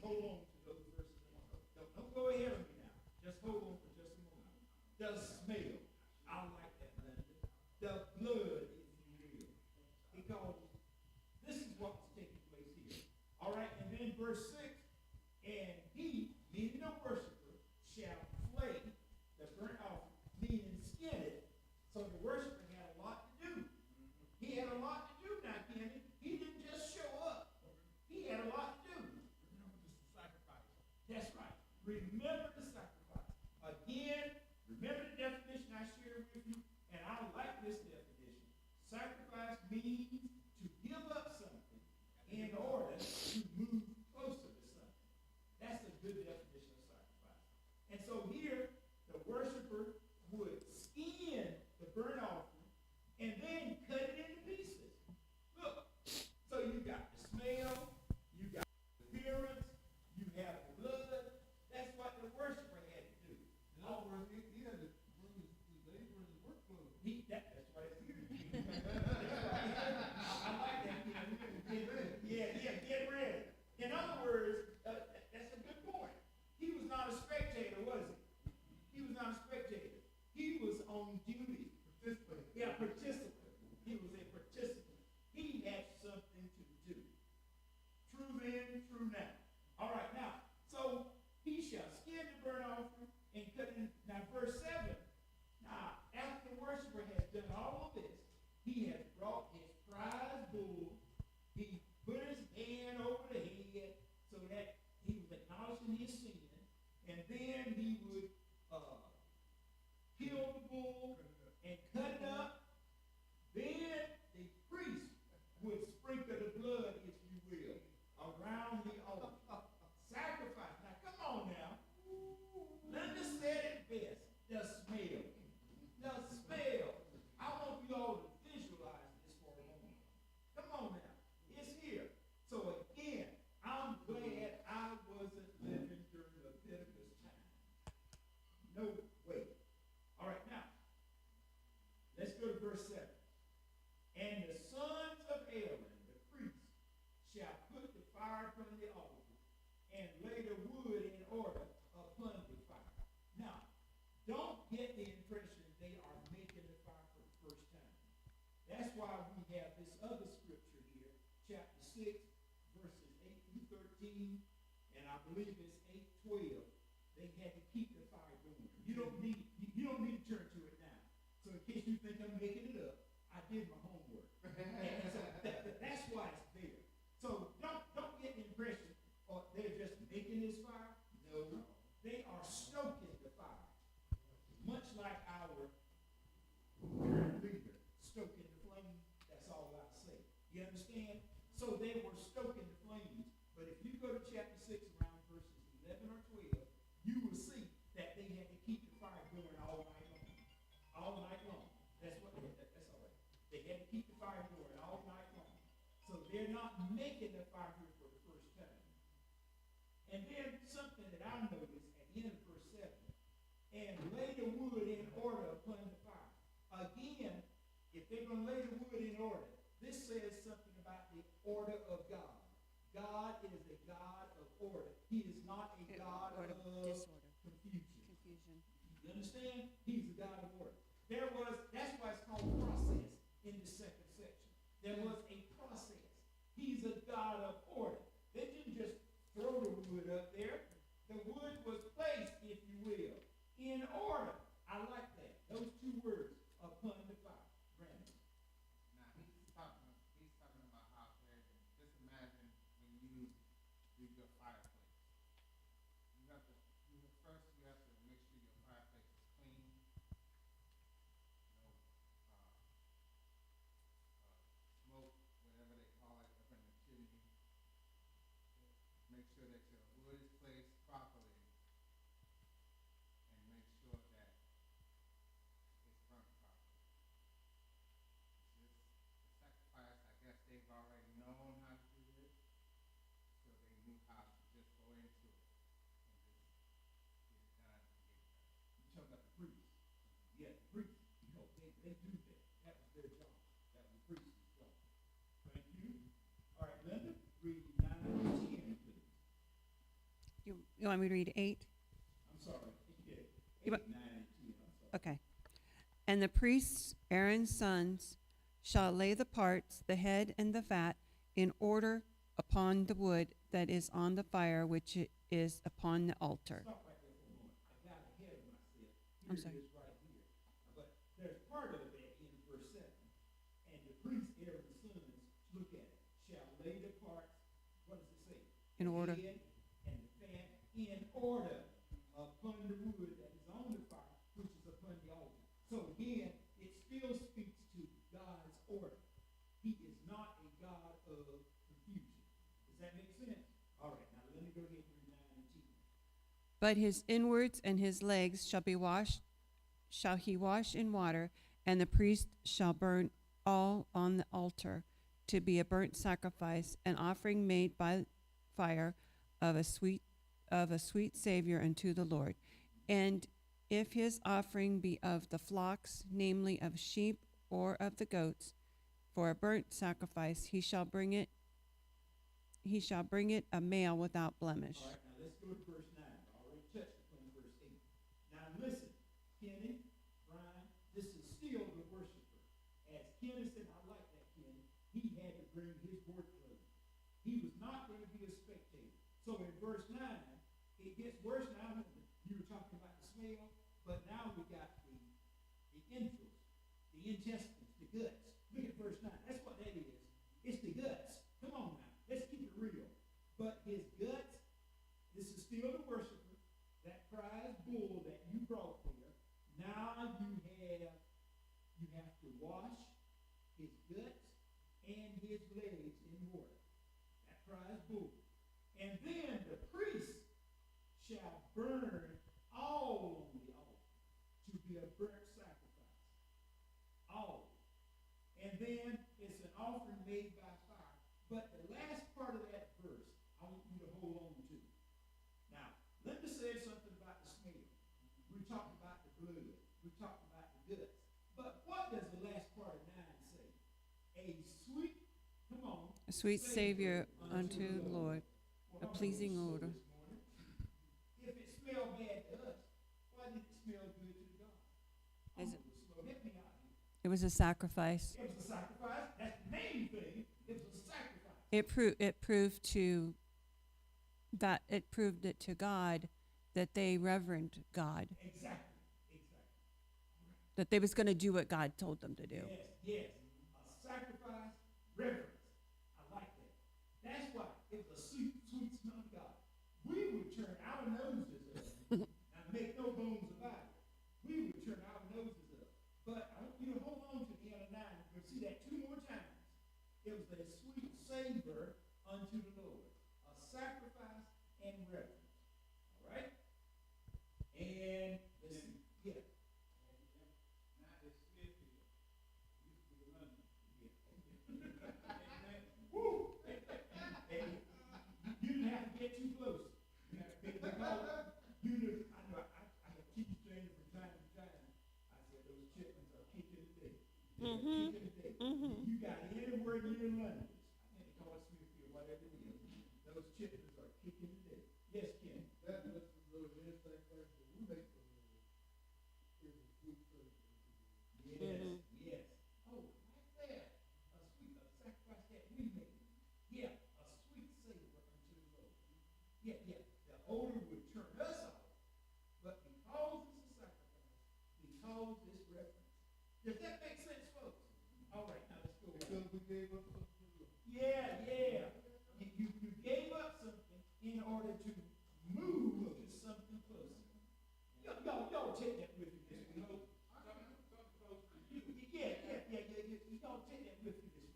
hold on to those verses. Don't go ahead of me now. Just hold on for just a moment. The smell. I like that, Linda. The blood, if you will. Because this is what was taking place here. All right, and then verse 6, and he, meaning the worshiper, shall flay the burnt offering, meaning skin it. So the worshiper had a lot to do. He had a lot to do now, Kenny. He didn't just show up. He had a lot to do. Remember the sacrifice. That's right. Remember the sacrifice. Again, remember the definition I shared with you, and I like this definition. Sacrifice means to give up something in order to move closer to something. That's a good definition of sacrifice. And so here, the worshiper would skin the burnt offering and then cut it into pieces. Look, so you got the smell, you got the appearance, you have the blood. That's what the worshiper had to do. In other words, he had to bring his labor and his work clothes. That's what it's here. I like that. Get ready. In other words, that's a good point. He was not a spectator, was he? He was not a spectator. He was on duty. Participant. Yeah, participant. He was a participant. He had something to do. True then, true now. All right, now, so he shall skin the burnt offering and cut it. Now, verse 7. Now, after the worshiper has done all of this, he has brought his prize bull. He put his hand over the head so that he was acknowledging his sin. And then he would kill the bull and cut it up. Then the priest would sprinkle the blood, if you will, around the altar. Sacrifice. Now, come on now. Linda said it best. The smell. The smell. I want you all to visualize this for a moment. Come on now. It's here. So again, I'm glad I wasn't living during Leviticus time. No way. All right, now, let's go to verse 7. And the sons of Aaron, the priests, shall put the fire upon the altar and lay the wood in order upon the fire. Now, don't get the impression they are making the fire for the first time. That's why we have this other scripture here, chapter 6, verses 8 through 13, and I believe it's 8:12. They had to keep the fire going. You don't need to turn to it now. So in case you think I'm making it up, I did my homework. And so that's why it's there. So don't get the impression they're just making this fire. No, they are stoking the fire. Much like our leader stoking the flame. That's all I say. You understand? So they were stoking the flames. But if you go to chapter 6 around verses 11 or 12, you will see that they had to keep the fire going all night long. All night long. That's all right. They had to keep the fire going all night long. So they're not making the fire here for the first time. And then something that I noticed at the end of verse 7, and lay the wood in order upon the fire. Again, if they're going to lay the wood in order, this says something about the order of God. God is a God of order. He is not a God of disorder. Confusion. You understand? He's a God of order. That's why it's called process in the second section. There was a process. He's a God of order. They didn't just throw the wood up there. The wood was placed, if you will, in order. I like that. Those two words, upon the fire. Brandon. Now he's talking about how just imagine when you do your fireplace. You have to make sure your fireplace is clean. Smoke, whatever they call it, up in the chimney. Make sure that your wood is placed properly, and make sure that it's burnt properly. The sacrifice, I guess they've already known how to do this, so they knew how to just go into it and just get it done and get it done. You talking about the priests? Yeah, the priests. They do that. That was their job. That was the priest's job. Thank you. All right, Linda, read 9 and 10, please. You want me to read 8? I'm sorry. Yeah. You 8, wa- 9, and 10. I'm sorry. Okay. And the priests, Aaron's sons, shall lay the parts, the head and the fat, in order upon the wood that is on the fire, which is upon the altar. Stop right there for a moment. I got ahead of myself. I'm Here sorry. it is right here. But there's part of that in verse 7. And the priest, Aaron's sons, look at it, shall lay the parts, what does it say? In The order. head and the fat in order upon the wood that is on the fire, which is upon the altar. So again, it still speaks to God's order. He is not a God of confusion. Does that make sense? All right, now let me go ahead and read 9 and 10. But his inwards and his legs shall he wash in water, and the priest shall burn all on the altar to be a burnt sacrifice, an offering made by fire of a sweet Savior unto the Lord. And if his offering be of the flocks, namely of sheep or of the goats, for a burnt sacrifice, he shall bring it a male without blemish. All right, now let's go to verse 9. I already touched upon verse 8. Now listen, Kenny, Brian, this is still the worshiper. As Kenny said, I like that, Kenny. He had to bring his work clothes. He was not going to be a spectator. So in verse 9, it gets worse now. You were talking about the smell, but now we got the entrails, the intestines, the guts. Look at verse 9. That's what that is. It's the guts. Come on now. Let's keep it real. But his guts, this is still the worshiper, that prize bull that you brought there. Now you have to wash his guts and his legs in water. That prize bull. And then the priest shall burn all on the altar to be a burnt sacrifice. All. And then it's an offering made by fire. But the last part of that verse, I want you to hold on to. Now, Linda said something about the smell. We talked about the blood. We talked about the guts. But what does the last part of 9 say? A sweet, come on. A sweet Savior unto the Lord, Well, a pleasing odor. If it smelled bad to us, why did it smell good to God? Is it- Help me out here. It was a sacrifice. It was a sacrifice. That's the main thing. It was a sacrifice. It proved it to God that they reverenced God, Exactly. that they was going to do what God told them to do. Yes. A sacrifice, reverence. I like that. That's why it was a sweet smell to God. We would turn our noses up. Now make no bones about it. We would turn our noses up. But I want you to hold on to the end of 9. We'll see that 2 more times. It was a sweet savor unto the Lord. A sacrifice and reverence. All right? And let's see. Yeah. Not as Smithfield. Used to be London. Woo! Hey, you didn't have to get too close. Because you knew, I know, I have teach things from time to time. I said those chitlins are kicking today. They're kicking today. You got anywhere near London. I think they call it Smithfield, whatever it is. Those chitlins are kicking today. Yes, Ken. That was those insect things that we make from is a sweet thing. Yes. Oh, right there. A sacrifice that we made. Yeah, a sweet savor unto the Lord. Yeah. The odor would turn us off, but because it's a sacrifice, because it's reverence. Does that make sense, folks? All right, now let's go. Because we gave up something to the Yeah. You gave up something in order to move to something closer. Y'all take that with you this week. Yeah. Y'all take that with you this week.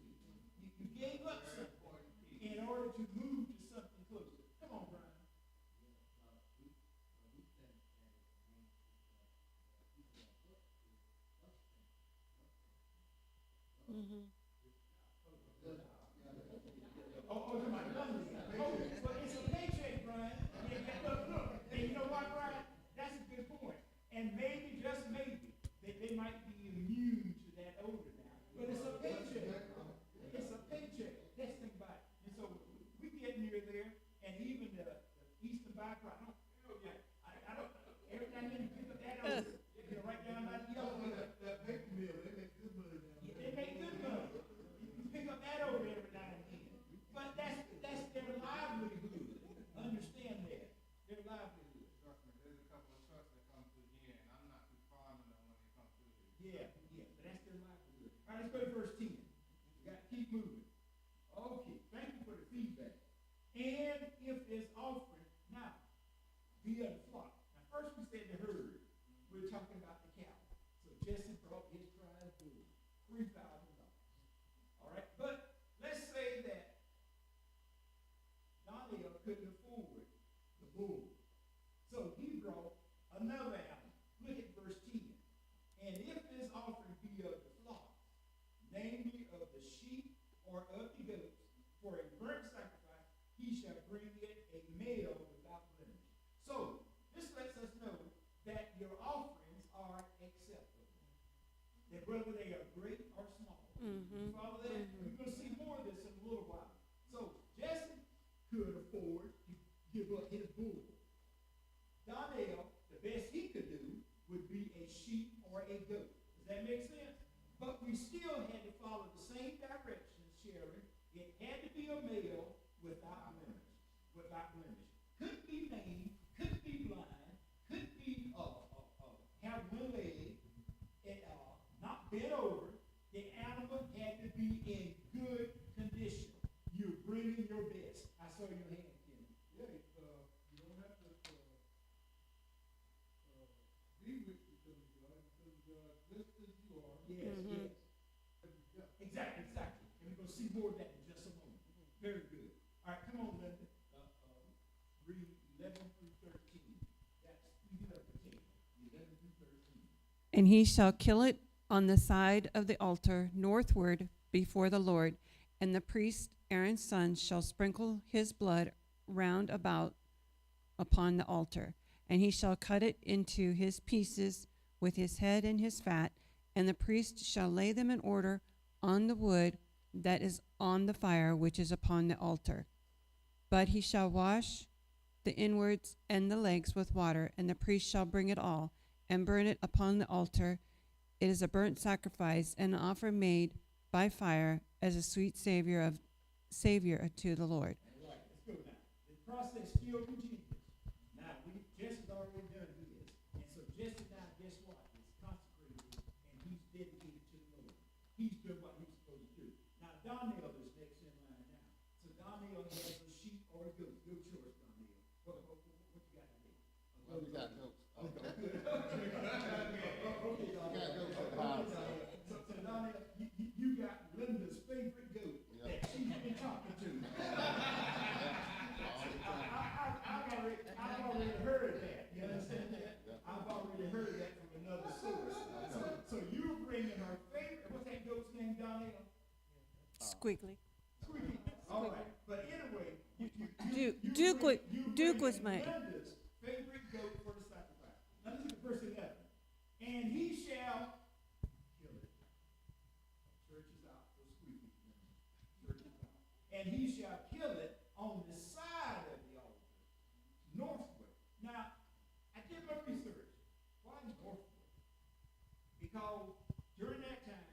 You gave up something in order to move to something closer. Come on, Brian. Oh, my numbers. Oh, but it's a paycheck, Brian. Yeah, yeah, but that's their livelihood. All right, let's go to verse 10. We got to keep moving. Okay, thank you for the feedback. And if his offering, now, be of the flock. Now, first we said the herd. We're talking about the cow. So Jesse brought his prize bull, $3,000. All right, but let's say that Daniel couldn't afford the bull. So he brought another animal. Look at verse 10. And if his offering be of the flock, namely of the sheep or of the goats, for a burnt sacrifice, he shall bring it a male without blemish. So this lets us know that your offerings are acceptable. That whether they are great or small. Mm-hmm. Follow that? Mm-hmm. We're going to see more of this in a little while. So Jesse could afford to give up his bull. Daniel, the best he could do would be a sheep or a goat. Does that make sense? But we still had to follow the same directions, Sharon. It had to be a male without blemish. Without blemish. Couldn't be lame, couldn't be blind, couldn't be have one leg, not bent over. The animal had to be in good condition. You're bringing your best. I saw your hand, Kenny. Yeah, you don't have to, be with because of God, just as you are. Yes, Mhm. yes. Exactly, exactly. And we're going to see more of that in just a moment. Very good. All right, come on, Linda. Read 11 through 13. That's 11 through 13. And he shall kill it on the side of the altar northward before the Lord, and the priest Aaron's son shall sprinkle his blood round about upon the altar, and he shall cut it into his pieces with his head and his fat, and the priest shall lay them in order on the wood that is on the fire which is upon the altar. But he shall wash the inwards and the legs with water, and the priest shall bring it all, and burn it upon the altar. It is a burnt sacrifice, and an offering made by fire as a sweet savior to the Lord. All right, let's go now. The process still continues. Now, Jesse's already done his. And so Jesse now, guess what? Is consecrated and he's dedicated to the Lord. He's doing what he's supposed to do. Now, Daniel is next in line now. So Daniel has a sheep or a goat. Your choice, Daniel. What you got today? Well, we got goats. Okay, good. Okay, Daniel. So Daniel, you got Linda's favorite goat that she's been talking to. I've already heard that. You understand that? I've already heard that from another source. So you're bringing her favorite. What's that goat's name, Daniel? Squiggly. Squeaky. All right. But anyway, Duke was my. Linda's favorite goat for the sacrifice. Now listen to verse 11. And he shall kill it. Church is out. So squeaky. Church is out. And he shall kill it on the side of the altar, northward. Now, I did my research. Why northward? Because during that time,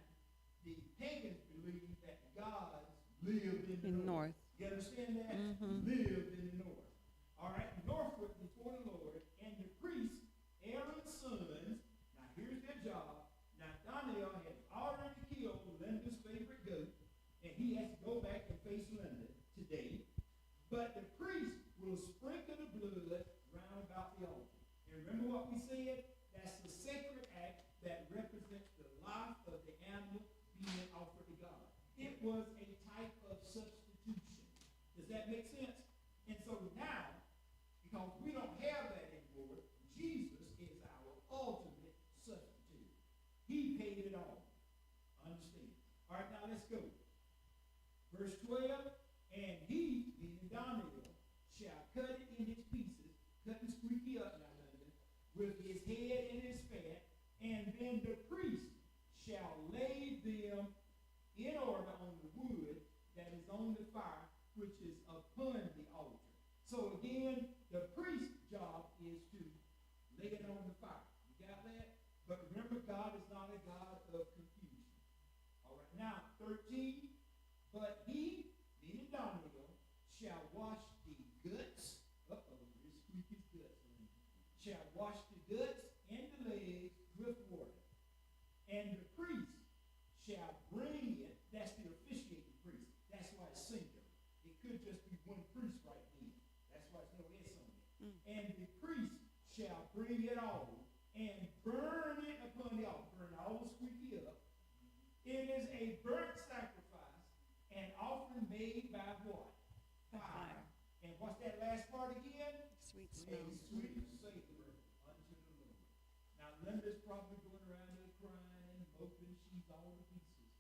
the pagans believed that gods lived in the north. You understand that? Mhm. Lived in the north. All right, northward before the Lord, and the priests, Aaron's sons. Now here's their job. Now Daniel has already killed Linda's favorite goat, and he has to go back and face Linda today. But the priest will sprinkle the blood round about the altar. And remember what we said? That's the sacred act that represents the life of the animal being offered to God. It was a type of substitution. Does that make sense? And so now, because we don't have that anymore, Jesus is our ultimate substitute. He paid it all. Understand? All right, now let's go. Verse 12, and he, meaning Daniel, shall cut it in his pieces, cut the squeaky up now, Linda, with his head and his fat, and then the priest shall lay them in order on the wood that is on the fire, which is upon the altar. So again, the priest's job is to lay it on the fire. You got that? But remember, God is not a God of confusion. All right, now 13, but he, meaning Daniel, shall wash the guts, this squeaky's guts, shall wash the guts and the legs with water. And last part again? Sweet A smell. sweet savor unto the Lord. Now, Linda's probably going around there crying and moping. She's all to pieces.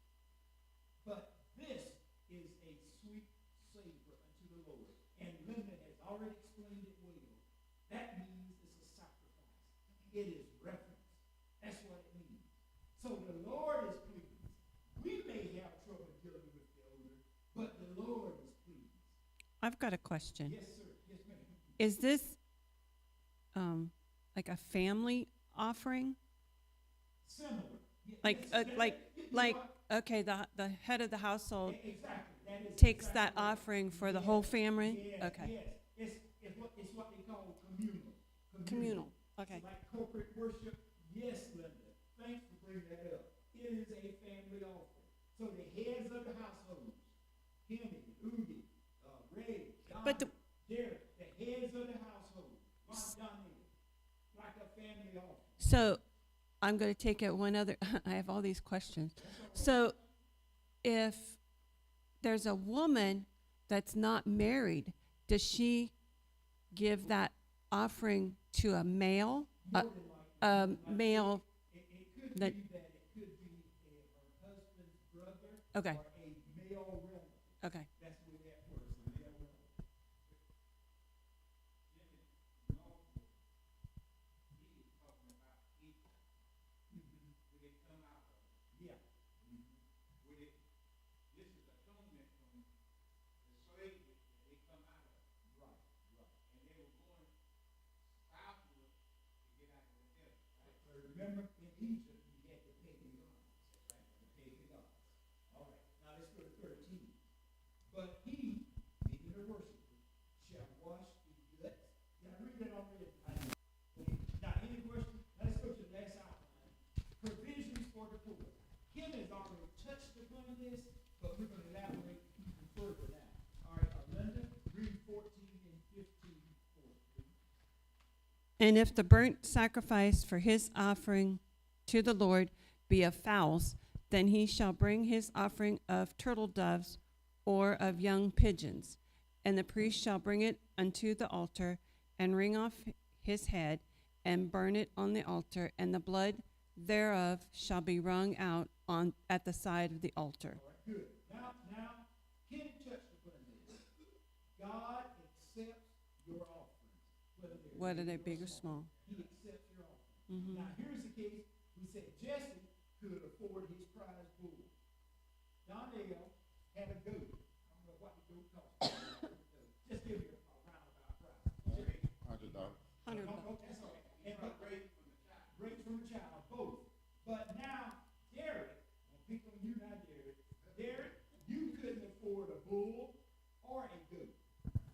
But this is a sweet savor unto the Lord. And Linda has already explained it well. That means it's a sacrifice. It is reverence. That's what it means. So the Lord is pleased. We may have trouble dealing with the odor, but the Lord is pleased. I've got a question. Yes, sir. Yes, ma'am. Is this like a family offering? Similar. Like, Yes, like, okay, the head of the household exactly. That is takes exactly that right. offering for the whole family? Yes, Okay. yes. It's what they call communal. Communal. Okay. Like corporate worship. Yes, Linda. Thanks for bringing that up. It is a family offering. So the heads of the households, Kimmy, Udi, Ray, Don, But Derek, the heads of the household, Donnell, like a family offering. so I'm going to take it one other. I have all these questions. So if there's a woman that's not married, does she give that offering to a male? More than likely. Male. It could that- be that it could be her husband's brother Okay. or a male relative. Okay. That's where that works, a male relative. Yeah. Remember, in Egypt, you had to pay the gods. To pay the gods. All right, now let's go to 13. But he, meaning the worshiper, shall wash the guts. Did I read that already? Now, any questions? Now, let's go to the last outline. Provisions for the poor. Kim has already touched upon this, but we're going to elaborate even further now. All right, Linda, read 14 and 15 for us, please. And if the burnt sacrifice for his offering to the Lord be of fowls, then he shall bring his offering of turtle doves or of young pigeons. And the priest shall bring it unto the altar, and wring off his head, and burn it on the altar, and the blood thereof shall be wrung out at the side of the altar. All right, good. Now, Kim touched upon this. God accepts your offerings, Whether they're big or small. He accepts your offering. Mm-hmm. Now, here's the case. We said Jesse could afford his prize bull. Donnell had a goat. I don't know what the goat cost. Just give me a roundabout price. $100. $100. No, that's all right. And raised from a child, both. But now, Derek, I'll pick on you now, Derek. Derek, you couldn't afford a bull or a goat.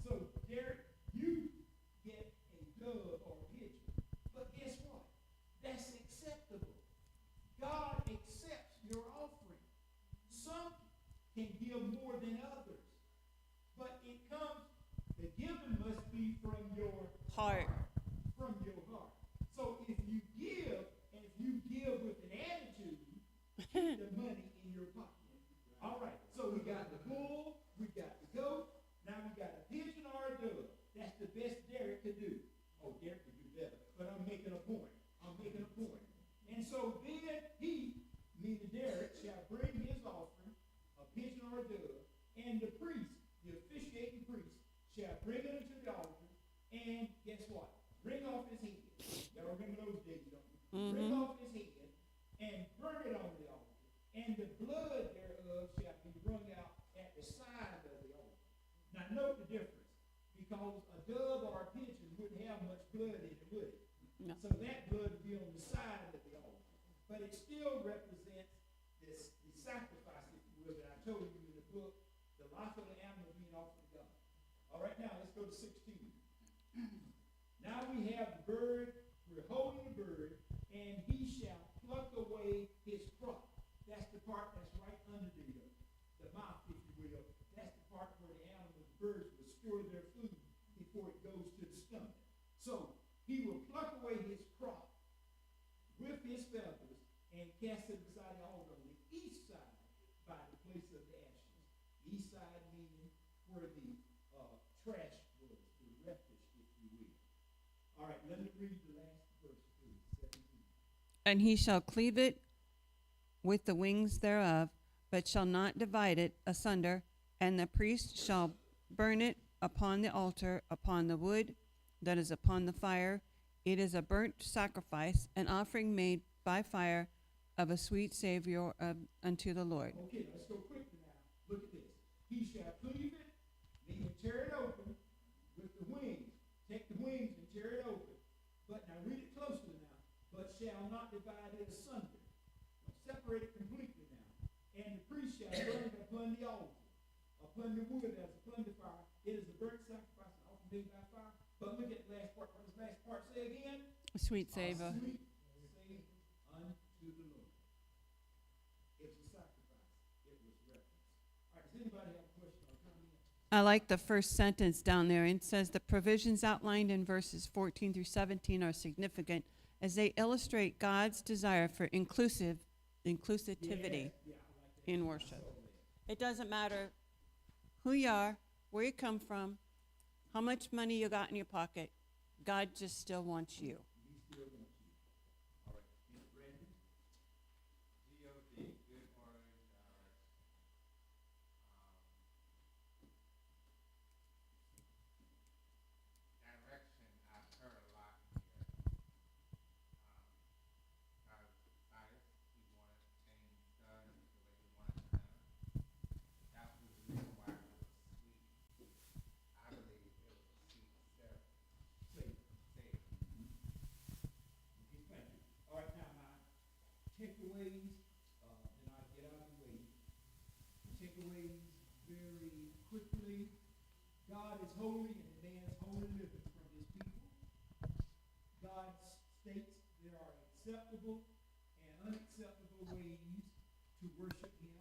So, Derek, you get a dove or a pigeon. But guess what? That's acceptable. God accepts your offering. Some can give more than others. But it comes, the giving must be from your Heart. From your heart. So if you give, and if you give with an attitude, keep the money in your pocket. All right, so we got the bull, we got the goat, now we got a pigeon or a dove. That's the best Derek could do. Oh, Derek could do better, but I'm making a point. And so then he, meaning Derek, shall bring his offering, a pigeon or a dove, and the priest, the officiating priest, shall bring it unto the altar, and guess what? Wring off his head. Y'all remember those days, don't you? Wring off his head, and burn it on the altar, and the blood thereof shall be wrung out at the side of the altar. Now note the difference, because a dove or a pigeon wouldn't have much blood in it, would it? No. So that blood would be on the side of the altar. But it still represents the sacrifice, if you will, that I told you in the book, the life of the animal being offered to God. All right, now let's go to 16. Now we have the bird, we're holding the bird, and he shall pluck away his crop. That's the part that's right under the mouth, if you will. That's the part where the animals, birds, will store their food before it goes to the stomach. So he will pluck away his crop with his feathers and cast it beside the altar on the east side by the place of the ashes. East side meaning where the trash was, the All right, let me read the last verse, please, 17. And he shall cleave it with the wings thereof, but shall not divide it asunder, and the priest shall burn it upon the altar, upon the wood that is upon the fire. It is a burnt sacrifice, an offering made by fire of a sweet Savior unto the Lord. Okay, let's go quickly now. Look at this. He shall cleave it, meaning tear it open with the wings. Take the wings and tear it open. But now read it closely now. But shall not divide it asunder. Now, separate it completely now. And the priest shall burn it upon the altar, upon the wood as upon the fire. It is a burnt sacrifice, an offering made by fire. But look at the last part. What does the last part say again? Sweet Savior. A sweet Savior unto the Lord. It was a sacrifice. It was reverence. All right, does anybody have a question or comment? I like the first sentence down there. It says the provisions outlined in verses 14 through 17 are significant as they illustrate God's desire for inclusivity in worship. It doesn't matter who you are, where you come from, how much money you got in your pocket. God just still wants you. He still wants you. All right, Miss Brandon. G.O.D., good morning, direction. I've heard a lot here. Cyrus, he wanted things done the way he wanted it done. That was the reason why it was sweet. I believe it was a sweet service. Say, Say, okay, thank you. All right, now my takeaways, then I get out of the way. Takeaways very quickly. God is holy and demands holy living from his people. God states there are acceptable and unacceptable ways to worship him.